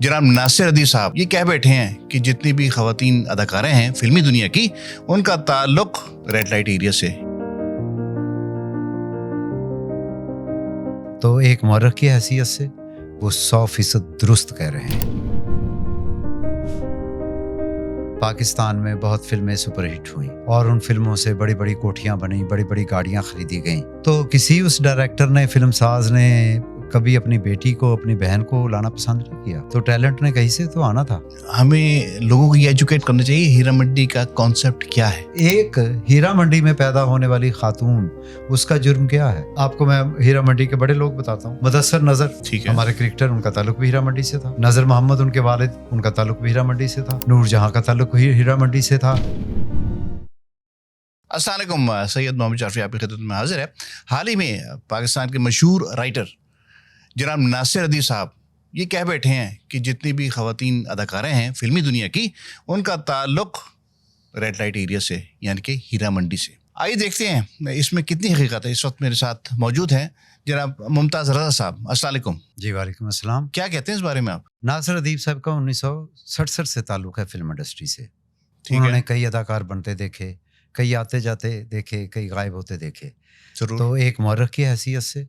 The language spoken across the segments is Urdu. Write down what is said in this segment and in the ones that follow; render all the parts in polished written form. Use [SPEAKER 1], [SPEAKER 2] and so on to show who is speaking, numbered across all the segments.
[SPEAKER 1] جناب ناصر ادیب صاحب یہ کہہ بیٹھے ہیں کہ جتنی بھی خواتین اداکاریں ہیں فلمی دنیا کی ان کا تعلق ریڈ لائٹ ایریا سے.
[SPEAKER 2] تو ایک مورخ کی حیثیت سے وہ 100% درست کہہ رہے ہیں. پاکستان میں بہت فلمیں سپر ہٹ ہوئیں اور ان فلموں سے بڑی بڑی کوٹھیاں بنیں، بڑی بڑی گاڑیاں خریدی گئیں. تو کسی اس ڈائریکٹر نے، فلم ساز نے کبھی اپنی بیٹی کو، اپنی بہن کو لانا پسند نہیں کیا. تو ٹیلنٹ نے کہیں سے تو آنا تھا.
[SPEAKER 1] ہمیں لوگوں کو یہ ایجوکیٹ کرنا چاہیے ہیرا منڈی کا کانسیپٹ کیا ہے.
[SPEAKER 2] ایک ہیرا منڈی میں پیدا ہونے والی خاتون، اس کا جرم کیا ہے؟ آپ کو میں ہیرا منڈی کے بڑے لوگ بتاتا ہوں. مدثر نظر،
[SPEAKER 1] ٹھیک ہے،
[SPEAKER 2] ہمارے کرکٹر، ان کا تعلق بھی ہیرا منڈی سے تھا. نظر محمد ان کے والد، ان کا تعلق بھی ہیرا منڈی سے تھا. نور جہاں کا تعلق ہیرا منڈی سے تھا.
[SPEAKER 1] السلام علیکم. سید محمد شافی آپ کی خدمت میں حاضر ہے. حال ہی میں پاکستان کے مشہور رائٹر جناب ناصر ادیب صاحب یہ کہہ بیٹھے ہیں کہ جتنی بھی خواتین اداکاریں ہیں فلمی دنیا کی ان کا تعلق ریڈ لائٹ ایریا سے، یعنی کہ ہیرا منڈی سے. آئیے دیکھتے ہیں اس میں کتنی حقیقت ہے. اس وقت میرے ساتھ موجود ہیں جناب ممتاز رضا صاحب. السلام علیکم.
[SPEAKER 2] جی وعلیکم السلام.
[SPEAKER 1] کیا کہتے ہیں اس بارے میں آپ؟
[SPEAKER 2] ناصر ادیب صاحب کا 1967 سے تعلق ہے فلم انڈسٹری سے.
[SPEAKER 1] ٹھیک
[SPEAKER 2] انہوں
[SPEAKER 1] ہے،
[SPEAKER 2] نے کئی اداکار بنتے دیکھے، کئی آتے جاتے دیکھے، کئی غائب ہوتے دیکھے.
[SPEAKER 1] ضرور.
[SPEAKER 2] تو ایک مورخ کی حیثیت سے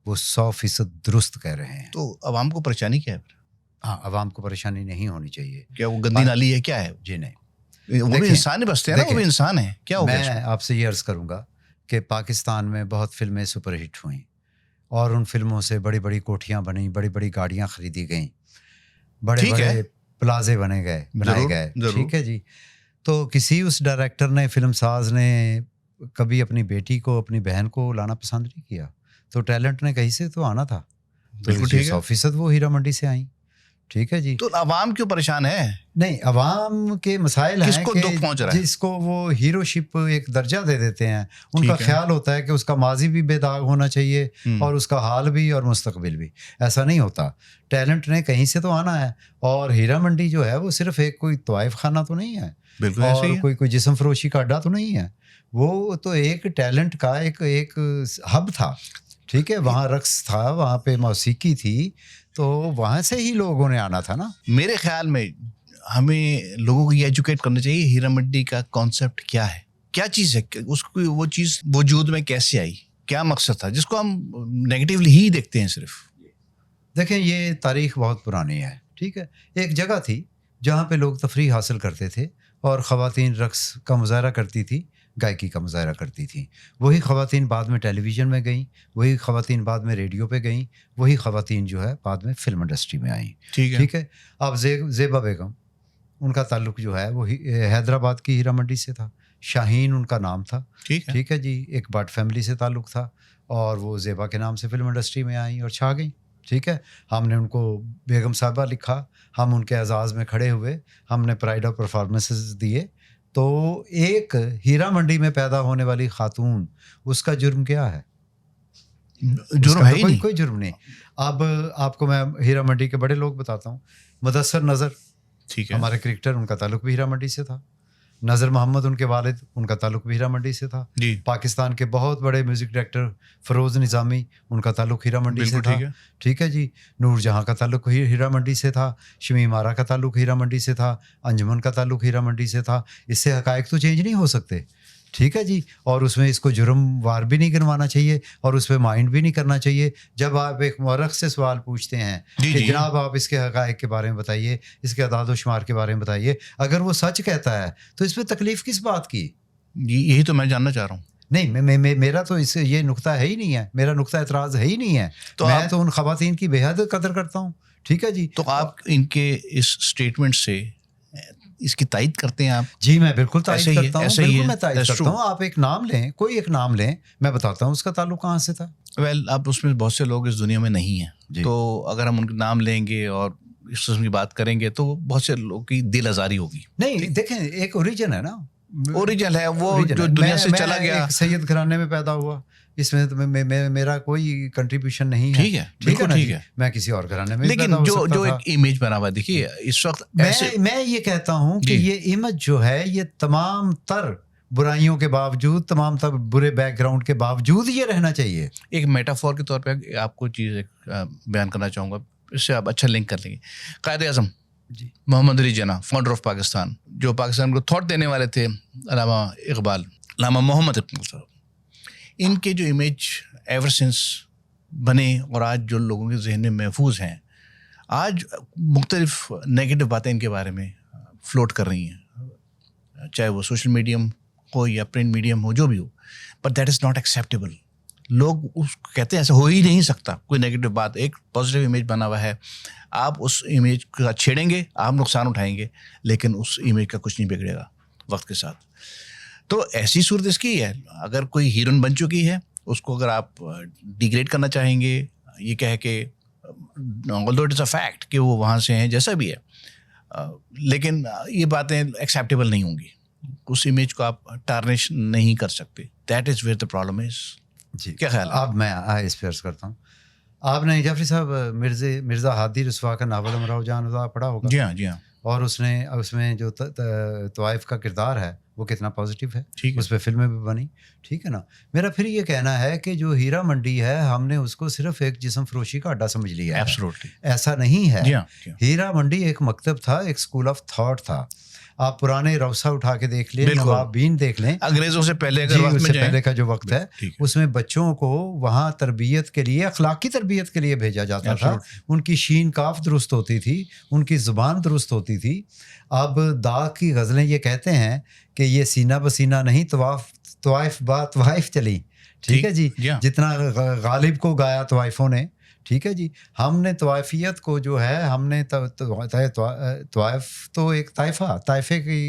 [SPEAKER 2] وہ 100% درست کہہ رہے ہیں.
[SPEAKER 1] تو عوام کو پریشانی کیا ہے؟
[SPEAKER 2] ہاں، عوام کو پریشانی نہیں ہونی چاہیے.
[SPEAKER 1] کیا وہ گندی نالی ہے؟ کیا ہے؟
[SPEAKER 2] جی نہیں.
[SPEAKER 1] وہ بھی
[SPEAKER 2] دیکھیں،
[SPEAKER 1] انسان ہی بستے ہیں نا، وہ بھی انسان ہے. کیا ہو گیا اس
[SPEAKER 2] میں
[SPEAKER 1] میں؟
[SPEAKER 2] آپ سے یہ عرض کروں گا کہ پاکستان میں بہت فلمیں سپر ہٹ ہوئیں اور ان فلموں سے بڑی بڑی کوٹھیاں بنیں، بڑی بڑی گاڑیاں خریدی گئیں، بڑے
[SPEAKER 1] ٹھیک
[SPEAKER 2] بڑے
[SPEAKER 1] ہے،
[SPEAKER 2] پلازے بنائے
[SPEAKER 1] ضرور،
[SPEAKER 2] گئے.
[SPEAKER 1] ضرور.
[SPEAKER 2] ٹھیک ہے جی. تو کسی اس ڈائریکٹر نے، فلم ساز نے کبھی اپنی بیٹی کو، اپنی بہن کو لانا پسند نہیں کیا. تو ٹیلنٹ نے کہیں سے تو آنا تھا. تو
[SPEAKER 1] بالکل ٹھیک ہے.
[SPEAKER 2] 100% وہ ہیرا منڈی سے آئیں. ٹھیک ہے جی.
[SPEAKER 1] تو عوام کیوں پریشان ہے؟
[SPEAKER 2] نہیں، عوام کے مسائل
[SPEAKER 1] کس
[SPEAKER 2] ہیں
[SPEAKER 1] کو
[SPEAKER 2] کہ
[SPEAKER 1] دکھ پہنچ رہا ہے؟
[SPEAKER 2] جس کو وہ ہیرو شپ ایک درجہ دے دیتے ہیں، ان کا
[SPEAKER 1] ٹھیک ہے.
[SPEAKER 2] خیال ہوتا ہے کہ اس کا ماضی بھی بے داغ ہونا چاہیے اور اس کا حال بھی اور مستقبل بھی. ایسا نہیں ہوتا. ٹیلنٹ نے کہیں سے تو آنا ہے. اور ہیرا منڈی جو ہے وہ صرف ایک کوئی طوائف خانہ تو نہیں ہے،
[SPEAKER 1] بالکل ایسے
[SPEAKER 2] اور
[SPEAKER 1] ہی ہے.
[SPEAKER 2] کوئی جسم فروشی کا اڈا تو نہیں ہے. وہ تو ایک ٹیلنٹ کا ایک ہب تھا. ٹھیک ہے، وہاں رقص تھا، وہاں پہ موسیقی تھی، تو وہاں سے ہی لوگوں نے آنا تھا نا.
[SPEAKER 1] میرے خیال میں ہمیں لوگوں کو یہ ایجوکیٹ کرنا چاہیے ہیرا منڈی کا کانسیپٹ کیا ہے، کیا چیز ہے، اس کو وہ چیز وجود میں کیسے آئی، کیا مقصد تھا جس کو ہم نیگیٹیولی ہی دیکھتے ہیں صرف.
[SPEAKER 2] دیکھیں، یہ تاریخ بہت پرانی ہے. ٹھیک ہے، ایک جگہ تھی جہاں پہ لوگ تفریح حاصل کرتے تھے اور خواتین رقص کا مظاہرہ کرتی تھی، گائکی کا مظاہرہ کرتی تھیں. وہی خواتین بعد میں ٹیلی ویژن میں گئیں، وہی خواتین بعد میں ریڈیو پہ گئیں، وہی خواتین جو ہے بعد میں فلم انڈسٹری میں آئیں. ٹھیک ہے. اب زیبا بیگم، ان کا تعلق جو ہے وہ حیدرآباد کی ہیرا منڈی سے تھا. شاہین ان کا نام تھا. ٹھیک ہے جی. ایک بٹ فیملی سے تعلق تھا اور وہ زیبا کے نام سے فلم انڈسٹری میں آئیں اور چھا گئیں. ٹھیک ہے. ہم نے ان کو بیگم صاحبہ لکھا، ہم ان کے اعزاز میں کھڑے ہوئے، ہم نے پرائڈ آف پرفارمنسز دیے. تو ایک ہیرا منڈی میں پیدا ہونے والی خاتون، اس کا جرم کیا ہے؟
[SPEAKER 1] جرم ہے ہی نہیں.
[SPEAKER 2] کوئی جرم نہیں. اب آپ کو میں ہیرا منڈی کے بڑے لوگ بتاتا ہوں. مدثر نظر،
[SPEAKER 1] ٹھیک ہے،
[SPEAKER 2] ہمارے کرکٹر، ان کا تعلق بھی ہیرا منڈی سے تھا. نظر محمد ان کے والد، ان کا تعلق بھی ہیرا منڈی سے تھا.
[SPEAKER 1] جی
[SPEAKER 2] پاکستان کے بہت بڑے میوزک ڈائریکٹر فیروز نظامی، ان کا تعلق ہیرا منڈی سے تھا. ٹھیک ہے جی. نور جہاں کا تعلق ہیرا منڈی سے تھا. شمیم آرا کا تعلق ہیرا منڈی سے تھا. انجمن کا تعلق ہیرا منڈی سے تھا. اس سے حقائق تو چینج نہیں ہو سکتے. ٹھیک ہے جی. اور اس میں اس کو جرم وار بھی نہیں گنوانا چاہیے اور اس پہ مائنڈ بھی نہیں کرنا چاہیے. جب آپ ایک مورخ سے سوال پوچھتے ہیں کہ جناب آپ اس کے حقائق کے بارے میں بتائیے، اس کے اعداد و شمار کے بارے میں بتائیے، اگر وہ سچ کہتا ہے تو اس پہ تکلیف کس بات کی؟
[SPEAKER 1] یہی تو میں جاننا چاہ رہا ہوں.
[SPEAKER 2] نہیں، میرا تو اس یہ نقطہ ہے ہی نہیں ہے، میرا نقطہ اعتراض ہے ہی نہیں ہے. میں تو ان خواتین کی بے حد قدر کرتا ہوں. ٹھیک ہے جی.
[SPEAKER 1] تو آپ ان کے اس اسٹیٹمنٹ سے اس کی تائید کرتے ہیں آپ؟
[SPEAKER 2] جی میں بالکل تائید کرتا ہوں. بالکل میں تائید کرتا ہوں. آپ ایک نام لیں، کوئی ایک نام لیں، میں بتاتا ہوں اس کا تعلق کہاں سے تھا.
[SPEAKER 1] اب اس میں بہت سے لوگ اس دنیا میں نہیں ہیں، تو اگر ہم ان کا نام لیں گے اور اس قسم کی بات کریں گے تو بہت سے لوگوں کی دل آزاری ہوگی.
[SPEAKER 2] نہیں دیکھیں، ایک اوریجن ہے نا،
[SPEAKER 1] اوریجن ہے وہ جو دنیا سے چلا گیا.
[SPEAKER 2] سید گھرانے میں پیدا ہوا، اس میں میرا کوئی کنٹریبیوشن نہیں ہے.
[SPEAKER 1] ٹھیک ہے، بالکل ٹھیک ہے.
[SPEAKER 2] میں کسی اور گھرانے میں
[SPEAKER 1] لیکن جو ایک امیج بنا ہوا، دیکھیے اس وقت
[SPEAKER 2] میں یہ کہتا ہوں کہ یہ امیج جو ہے یہ تمام تر برائیوں کے باوجود، تمام تر برے بیک گراؤنڈ کے باوجود یہ رہنا چاہیے.
[SPEAKER 1] ایک میٹافور کے طور پہ آپ کو چیز بیان کرنا چاہوں گا. اس سے آپ اچھا لنک کر لیں گے. قائد اعظم
[SPEAKER 2] جی
[SPEAKER 1] محمد علی جناح، فاؤنڈر آف پاکستان، جو پاکستان کو تھاٹ دینے والے تھے، علامہ اقبال، علامہ محمد اقبال صاحب، ان کے جو امیج ایور سنس بنے اور آج جو لوگوں کے ذہن میں محفوظ ہیں، آج مختلف نیگیٹو باتیں ان کے بارے میں فلوٹ کر رہی ہیں، چاہے وہ سوشل میڈیم ہو یا پرنٹ میڈیم ہو، جو بھی ہو، but that is not acceptable. لوگ اس کو کہتے ہیں ایسا ہو ہی نہیں سکتا. کوئی نیگیٹو بات، ایک پازیٹیو امیج بنا ہوا ہے، آپ اس امیج کا چھیڑیں گے، آپ نقصان اٹھائیں گے، لیکن اس امیج کا کچھ نہیں بگڑے گا وقت کے ساتھ. تو ایسی صورت اس کی ہے. اگر کوئی ہیروئن بن چکی ہے، اس کو اگر آپ ڈیگریڈ کرنا چاہیں گے، یہ کہہ کے although it is a fact کہ وہ وہاں سے ہیں، جیسا بھی ہے، لیکن یہ باتیں ایکسیپٹیبل نہیں ہوں گی. اس امیج کو آپ ٹارنش نہیں کر سکتے. That is where the problem is.
[SPEAKER 2] جی
[SPEAKER 1] کیا خیال ہے؟
[SPEAKER 2] اب میں اس پہ عرض کرتا ہوں. آپ نے جعفری صاحب مرزا ہادی رسوا کا ناول امراؤ جان رضا پڑھا ہوگا.
[SPEAKER 1] جی ہاں، جی ہاں.
[SPEAKER 2] اور اس میں جو طوائف کا کردار ہے وہ کتنا پازیٹیو ہے. اس پہ فلمیں بھی بنی. ٹھیک ہے نا. میرا پھر یہ کہنا ہے کہ جو ہیرا منڈی ہے، ہم نے اس کو صرف ایک جسم فروشی کا اڈا سمجھ لیا ہے. ایسا نہیں ہے. ہیرا منڈی ایک مکتب تھا، ایک اسکول آف تھاٹ تھا. آپ پرانے روسا اٹھا کے دیکھ لیں، نوابین دیکھ لیں،
[SPEAKER 1] انگریزوں سے پہلے
[SPEAKER 2] سے پہلے کا جو وقت ہے، اس میں بچوں کو وہاں تربیت کے لیے، اخلاقی تربیت کے لیے بھیجا جاتا تھا. ان کی شین کاف درست ہوتی تھی، ان کی زبان درست ہوتی تھی. اب داغ کی غزلیں یہ کہتے ہیں کہ یہ سینہ بسینہ نہیں، طوائف با طوائف چلی. ٹھیک ہے جی. جتنا غالب کو گایا طوائفوں نے. ٹھیک ہے جی. ہم نے طوائفیت کو جو ہے، ہم نے طوائف تو ایک طائفے کی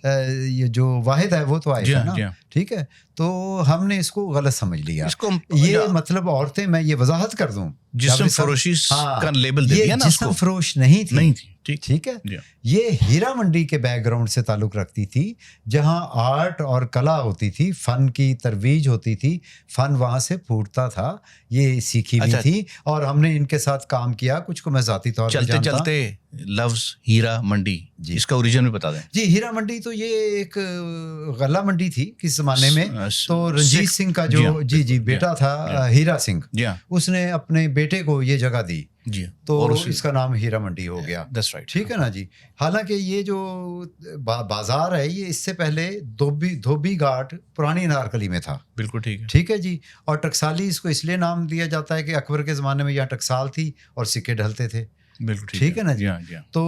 [SPEAKER 2] یہ جو واحد ہے وہ طوائف ہے نا. ٹھیک ہے. تو ہم نے اس کو غلط سمجھ لیا. یہ مطلب عورتیں، میں یہ وضاحت کر دوں،
[SPEAKER 1] جسم فروشی کا لیبل دے دیا نا.
[SPEAKER 2] جسم فروش نہیں تھی. ٹھیک ہے. یہ ہیرا منڈی کے بیک گراؤنڈ سے تعلق رکھتی تھی، جہاں آرٹ اور کلا ہوتی تھی، فن کی ترویج ہوتی تھی، فن وہاں سے پھوٹتا تھا. یہ سیکھی ہوئی تھی اور ہم نے ان کے ساتھ کام کیا. کچھ کو میں ذاتی طور پر جانتا ہوں.
[SPEAKER 1] چلتے لفظ ہیرا منڈی، اس کا اوریجن بھی بتا دیں.
[SPEAKER 2] جی. ہیرا منڈی تو یہ ایک غلہ منڈی تھی کس زمانے میں. تو رنجیت سنگھ کا جو جی بیٹا تھا ہیرا سنگھ، اس نے اپنے بیٹے کو یہ جگہ دی.
[SPEAKER 1] جی.
[SPEAKER 2] تو اس کا نام ہیرا منڈی ہو گیا. ٹھیک ہے نا جی. حالانکہ یہ جو بازار ہے، یہ اس سے پہلے دھوبی گھاٹ پرانی انارکلی میں تھا.
[SPEAKER 1] بالکل ٹھیک ہے.
[SPEAKER 2] ٹھیک ہے جی. اور ٹکسالی اس کو اس لیے نام دیا جاتا ہے کہ اکبر کے زمانے میں یہاں ٹکسال تھی اور سکے ڈھلتے تھے.
[SPEAKER 1] بالکل
[SPEAKER 2] ٹھیک ہے نا جی. تو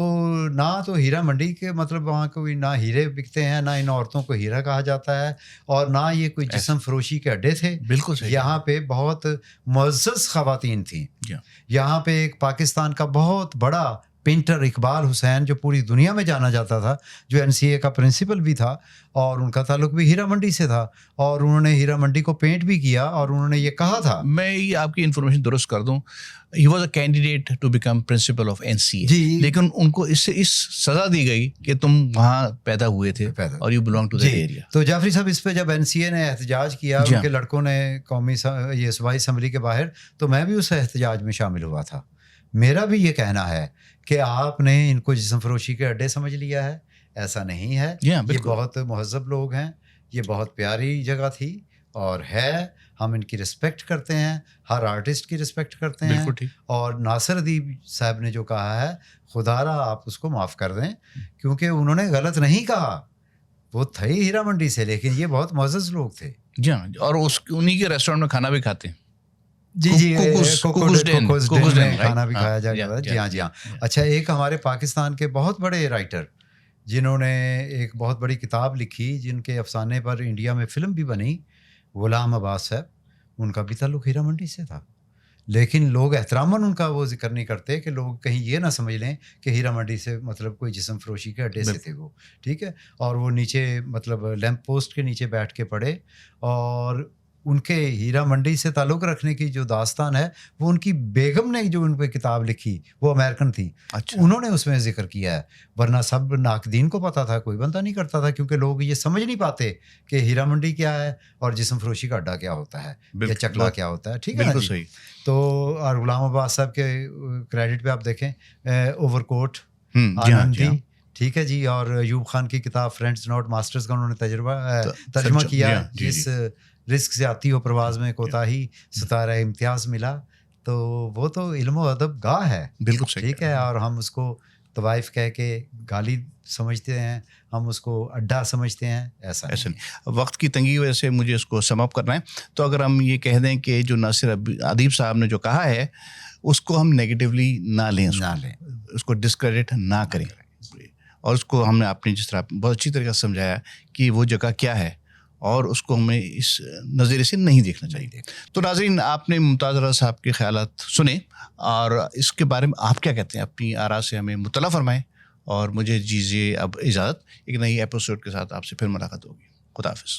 [SPEAKER 2] نہ تو ہیرا منڈی کے مطلب وہاں کوئی نہ ہیرے بکتے ہیں، نہ ان عورتوں کو ہیرا کہا جاتا ہے، اور نہ یہ کوئی جسم فروشی کے اڈے تھے.
[SPEAKER 1] بالکل.
[SPEAKER 2] یہاں پہ بہت معزز خواتین تھیں. یہاں پہ ایک پاکستان کا بہت بڑا پینٹر اقبال حسین، جو پوری دنیا میں جانا جاتا تھا، جو NCA کا پرنسپل بھی تھا، اور ان کا تعلق بھی ہیرا منڈی سے تھا، اور انہوں نے ہیرا منڈی کو پینٹ بھی کیا، اور انہوں نے یہ کہا تھا.
[SPEAKER 1] میں یہ آپ کی انفارمیشن درست کر دوں، he was a candidate to become principal of NCA. لیکن ان کو اس سزا دی گئی کہ تم وہاں پیدا ہوئے تھے اور you belong to that area.
[SPEAKER 2] تو جعفری صاحب، اس پہ جب NCA نے احتجاج کیا، ان کے لڑکوں نے قومی یہ صوبائی اسمبلی کے باہر، تو میں بھی اس احتجاج میں شامل ہوا تھا. میرا بھی یہ کہنا ہے کہ آپ نے ان کو جسم فروشی کے اڈے سمجھ لیا ہے. ایسا نہیں ہے. یہ بہت مہذب لوگ ہیں. یہ بہت پیاری جگہ تھی اور ہے. ہم ان کی رسپیکٹ کرتے ہیں، ہر آرٹسٹ کی رسپیکٹ کرتے ہیں. اور ناصر ادیب صاحب نے جو کہا ہے، خدا را آپ اس کو معاف کر دیں، کیونکہ انہوں نے غلط نہیں کہا. وہ تھے ہیرا منڈی سے، لیکن یہ بہت معزز لوگ تھے.
[SPEAKER 1] جی ہاں. اور انہی کے ریسٹورینٹ میں کھانا بھی کھاتے ہیں.
[SPEAKER 2] جی کھانا بھی کھایا جائے گا. جی ہاں جی ہاں. اچھا، ایک ہمارے پاکستان کے بہت بڑے رائٹر جنہوں نے ایک بہت بڑی کتاب لکھی، جن کے افسانے پر انڈیا میں فلم بھی بنی، غلام عباس صاحب، ان کا بھی تعلق ہیرا منڈی سے تھا. لیکن لوگ احتراماً ان کا وہ ذکر نہیں کرتے کہ لوگ کہیں یہ نہ سمجھ لیں کہ ہیرا منڈی سے مطلب کوئی جسم فروشی کے اڈے سے تھے وہ. ٹھیک ہے. اور وہ نیچے مطلب لیمپ پوسٹ کے نیچے بیٹھ کے پڑھے. اور ان کے ہیرا منڈی سے تعلق رکھنے کی جو داستان ہے، وہ ان کی بیگم نے جو ان پہ کتاب لکھی، وہ امریکن تھی. انہوں نے اس میں ذکر کیا ہے. ورنہ سب ناقدین کو پتا تھا، کوئی بندہ نہیں کرتا تھا، کیونکہ لوگ یہ سمجھ نہیں پاتے کہ ہیرا منڈی کیا ہے اور جسم فروشی کا اڈا کیا ہوتا ہے یا چکلا کیا ہوتا ہے. ٹھیک ہے نا جی. تو اور غلام عباس صاحب کے کریڈٹ پہ آپ دیکھیں، اوور کوٹ آنندی. ٹھیک ہے جی. اور ایوب خان کی کتاب فرینڈز ناٹ ماسٹرز کا انہوں نے ترجمہ کیا، جس رزق سے آتی ہو پرواز میں کوتاہی ستارہ امتیاز ملا، تو وہ تو علم و ادب گاہ ہے،
[SPEAKER 1] بالکل صحیح
[SPEAKER 2] ٹھیک ہے، اور ہم اس کو طوائف کہہ کے گالی سمجھتے ہیں، ہم اس کو اڈا سمجھتے ہیں، ایسا
[SPEAKER 1] نہیں. وقت کی تنگی کی وجہ سے مجھے اس کو سم اپ کرنا ہے. تو اگر ہم یہ کہہ دیں کہ جو ناصر ادیب صاحب نے جو کہا ہے اس کو ہم نیگیٹیولی نہ لیں، اس کو ڈسکریڈٹ نہ کریں، اور اس کو ہم نے اپنی جس طرح بہت اچھی طریقے سے سمجھایا کہ وہ جگہ کیا ہے اور اس کو ہمیں اس نظریے سے نہیں دیکھنا چاہیے. تو ناظرین، آپ نے ممتاز رضا صاحب کے خیالات سنے، اور اس کے بارے میں آپ کیا کہتے ہیں؟ اپنی آراء سے ہمیں مطلع فرمائیں، اور مجھے دیجیے اب اجازت. ایک نئی ایپیسوڈ کے ساتھ آپ سے پھر ملاقات ہوگی. خدا حافظ.